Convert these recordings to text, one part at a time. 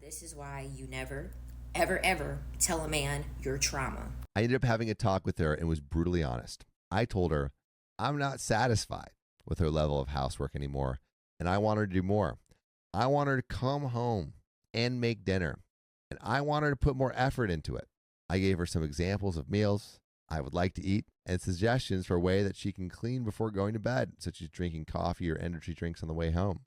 This is why you never, ever, ever tell a man your trauma. I ended up having a talk with her and was brutally honest. I told her I'm not satisfied with her level of housework anymore, and I want her to do more. I want her to come home and make dinner, and I want her to put more effort into it. I gave her some examples of meals I would like to eat and suggestions for a way that she can clean before going to bed, such as drinking coffee or energy drinks on the way home.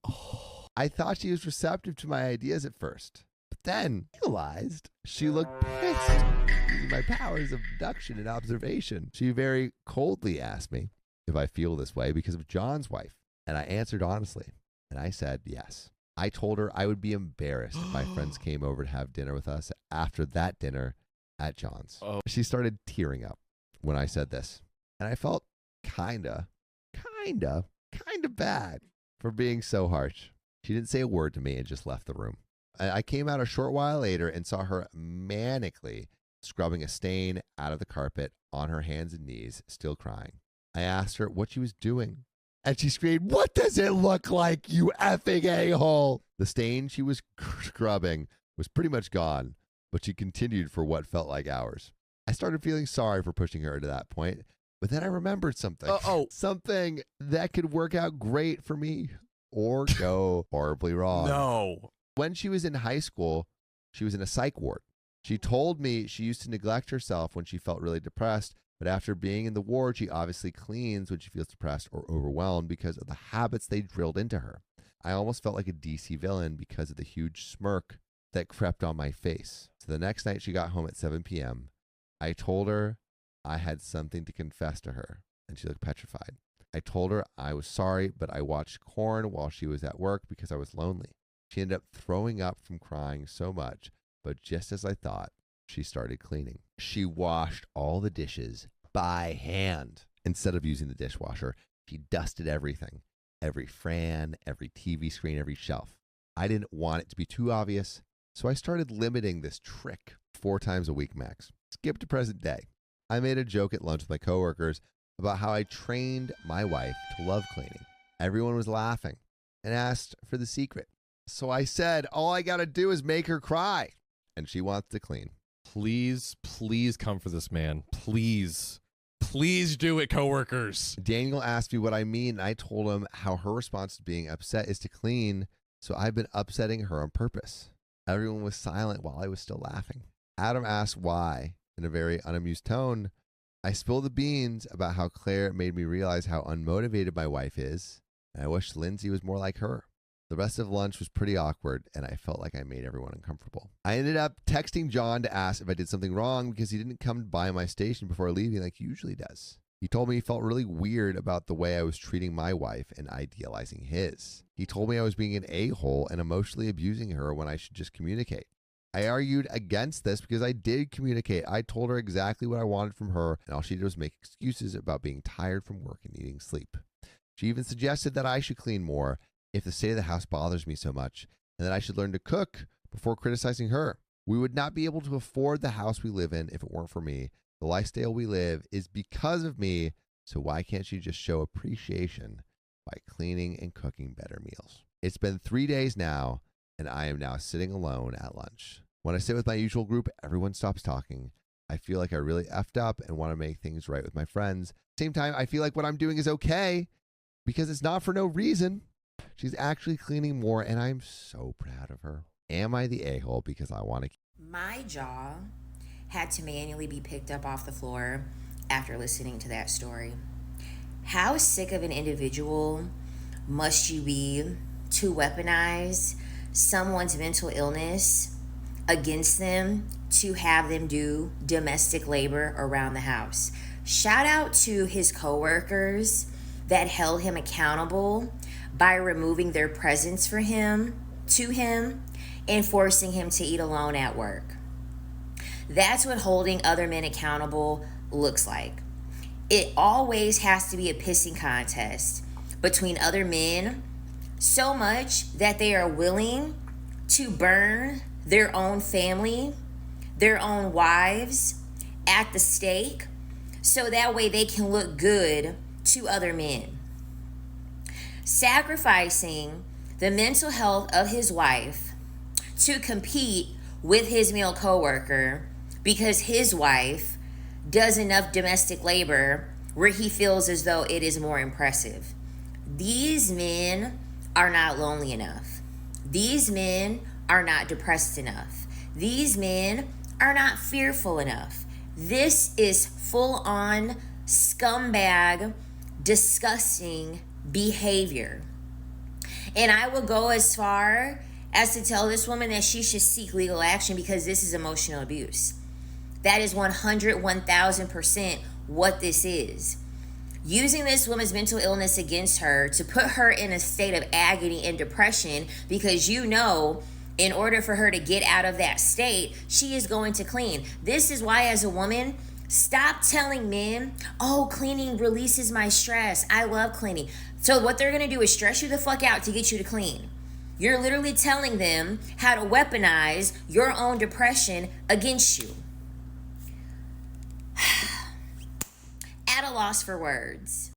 I thought she was receptive to my ideas at first, but then realized she looked pissed using my powers of deduction and observation. She very coldly asked me if I feel this way because of John's wife, and I answered honestly, and I said yes. I told her I would be embarrassed if my friends came over to have dinner with us after that dinner at John's. She started tearing up when I said this, and I felt kinda bad for being so harsh. She didn't say a word to me and just left the room. I came out a short while later and saw her manically scrubbing a stain out of the carpet on her hands and knees, still crying. I asked her what she was doing, and she screamed, "What does it look like, you effing a-hole?" The stain she was scrubbing was pretty much gone, but she continued for what felt like hours. I started feeling sorry for pushing her to that point, but then I remembered something. Something that could work out great for me or go horribly wrong. No. When she was in high school, she was in a psych ward. She told me she used to neglect herself when she felt really depressed, but after being in the ward, she obviously cleans when she feels depressed or overwhelmed because of the habits they drilled into her. I almost felt like a DC villain because of the huge smirk that crept on my face. So the next night she got home at 7 p.m., I told her I had something to confess to her, and she looked petrified. I told her I was sorry, but I watched Korn while she was at work because I was lonely. She ended up throwing up from crying so much, but just as I thought, she started cleaning. She washed all the dishes by hand. Instead of using the dishwasher, she dusted everything. Every fan, every TV screen, every shelf. I didn't want it to be too obvious, so I started limiting this trick 4 times a week max. Skip to present day. I made a joke at lunch with my coworkers about how I trained my wife to love cleaning. Everyone was laughing and asked for the secret. So I said, all I got to do is make her cry, and she wants to clean. Please come for this man. Please do it, coworkers. Daniel asked me what I mean, and I told him how her response to being upset is to clean, so I've been upsetting her on purpose. Everyone was silent while I was still laughing. Adam asked why, in a very unamused tone. I spilled the beans about how Claire made me realize how unmotivated my wife is, and I wish Lindsay was more like her. The rest of lunch was pretty awkward, and I felt like I made everyone uncomfortable. I ended up texting John to ask if I did something wrong because he didn't come by my station before leaving like he usually does. He told me he felt really weird about the way I was treating my wife and idealizing his. He told me I was being an a-hole and emotionally abusing her when I should just communicate. I argued against this because I did communicate. I told her exactly what I wanted from her, and all she did was make excuses about being tired from work and needing sleep. She even suggested that I should clean more if the state of the house bothers me so much, and that I should learn to cook before criticizing her. We would not be able to afford the house we live in if it weren't for me. The lifestyle we live is because of me, so why can't she just show appreciation by cleaning and cooking better meals? It's been 3 days now, and I am now sitting alone at lunch. When I sit with my usual group, everyone stops talking. I feel like I really effed up and want to make things right with my friends. At the same time, I feel like what I'm doing is okay because it's not for no reason. She's actually cleaning more, and I'm so proud of her. Am I the a-hole because I want to? My jaw had to manually be picked up off the floor after listening to that story. How sick of an individual must you be to weaponize someone's mental illness against them to have them do domestic labor around the house? Shout out to his coworkers that held him accountable by removing their presence to him and forcing him to eat alone at work. That's what holding other men accountable looks like. It always has to be a pissing contest between other men, so much that they are willing to burn their own family, their own wives at the stake, so that way they can look good to other men. Sacrificing the mental health of his wife to compete with his male coworker because his wife does enough domestic labor where he feels as though it is more impressive. These men are not lonely enough. These men are not depressed enough. These men are not fearful enough. This is full on scumbag, disgusting behavior. And I will go as far as to tell this woman that she should seek legal action because this is emotional abuse. That is 1000% what this is. Using this woman's mental illness against her to put her in a state of agony and depression because you know in order for her to get out of that state, she is going to clean. This is why as a woman, stop telling men, oh, cleaning releases my stress. I love cleaning. So what they're going to do is stress you the fuck out to get you to clean. You're literally telling them how to weaponize your own depression against you. At a loss for words.